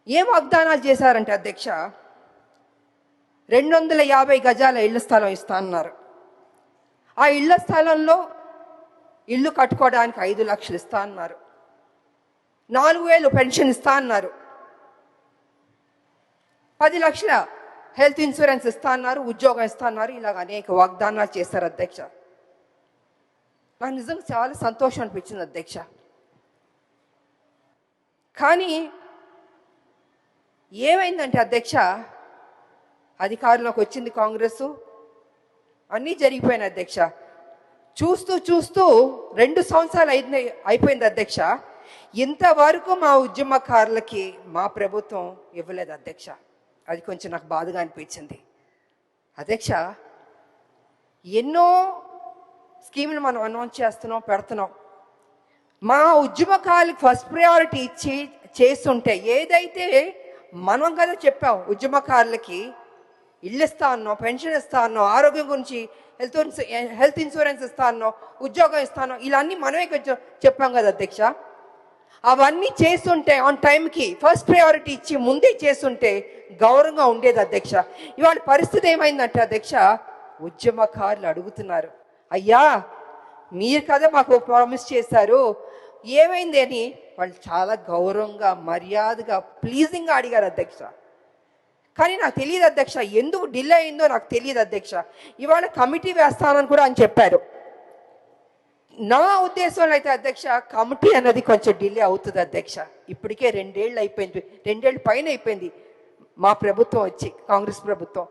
ఏం వాగ్దానాలు చేశారంటే అధ్యక్ష, 250 గజాల ఇళ్ల స్థలం ఇస్తా అన్నారు. ఆ ఇళ్ల స్థలంలో ఇల్లు కట్టుకోవడానికి 5 లక్షలు ఇస్తా అన్నారు. 4,000 పెన్షన్ ఇస్తా అన్నారు. 10 లక్షల హెల్త్ ఇన్సూరెన్స్ ఇస్తా అన్నారు. ఉద్యోగం ఇస్తా అన్నారు. ఇలాగ అనేక వాగ్దానాలు చేశారు అధ్యక్ష. నాకు నిజంగా చాలా సంతోషం అనిపించింది అధ్యక్ష. కానీ ఏమైందంటే అధ్యక్ష, అధికారంలోకి వచ్చింది కాంగ్రెస్, అన్నీ జరిగిపోయినాయి అధ్యక్ష. చూస్తూ చూస్తూ 2 సంవత్సరాలు అయిపోయింది అధ్యక్ష. ఇంతవరకు మా ఉద్యమకారులకి మా ప్రభుత్వం ఇవ్వలేదు అధ్యక్ష. అది కొంచెం నాకు బాధగా అనిపించింది అధ్యక్ష. ఎన్నో స్కీములు మనం అనౌన్స్ చేస్తున్నాం, పెడుతున్నాం. మా ఉద్యమకారులకు ఫస్ట్ ప్రయారిటీ ఇచ్చి చేస్తుంటే, ఏదైతే మనం కదా చెప్పాం ఉద్యమకారులకి ఇల్లు ఇస్తా అన్నాం, పెన్షన్ ఇస్తా అన్నాం, ఆరోగ్యం గురించి హెల్త్ ఇన్సూరెన్స్ ఇస్తా అన్నాం, ఉద్యోగం ఇస్తా అన్నాం, ఇలా అన్నీ మనమే చెప్పాం కదా అధ్యక్ష. అవన్నీ చేస్తుంటే ఆన్ టైంకి ఫస్ట్ ప్రయారిటీ ఇచ్చి ముందే చేస్తుంటే గౌరవంగా ఉండేది అధ్యక్ష. ఇవాళ పరిస్థితి ఏమైందంటే అధ్యక్ష, ఉద్యమకారులు అడుగుతున్నారు, అయ్యా మీరు కదా మాకు ప్రామిస్ చేశారు, ఏమైంది అని వాళ్ళు చాలా గౌరవంగా మర్యాదగా ప్లీజింగ్గా అడిగారు అధ్యక్ష. కానీ నాకు తెలియదు అధ్యక్ష, ఎందుకు డిలే అయిందో నాకు తెలియదు అధ్యక్ష. ఇవాళ కమిటీ వేస్తానని కూడా అని చెప్పారు. నా ఉద్దేశంలో అయితే అధ్యక్ష, కమిటీ అన్నది కొంచెం డిలే అవుతుంది అధ్యక్ష. ఇప్పటికే 2 ఏళ్ళు అయిపోయింది, 2 ఏళ్ళు పైన అయిపోయింది మా ప్రభుత్వం వచ్చి, కాంగ్రెస్ ప్రభుత్వం.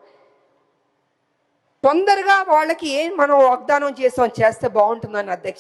తొందరగా వాళ్ళకి ఏం మనం వాగ్దానం చేస్తే బాగుంటుందని అధ్యక్ష.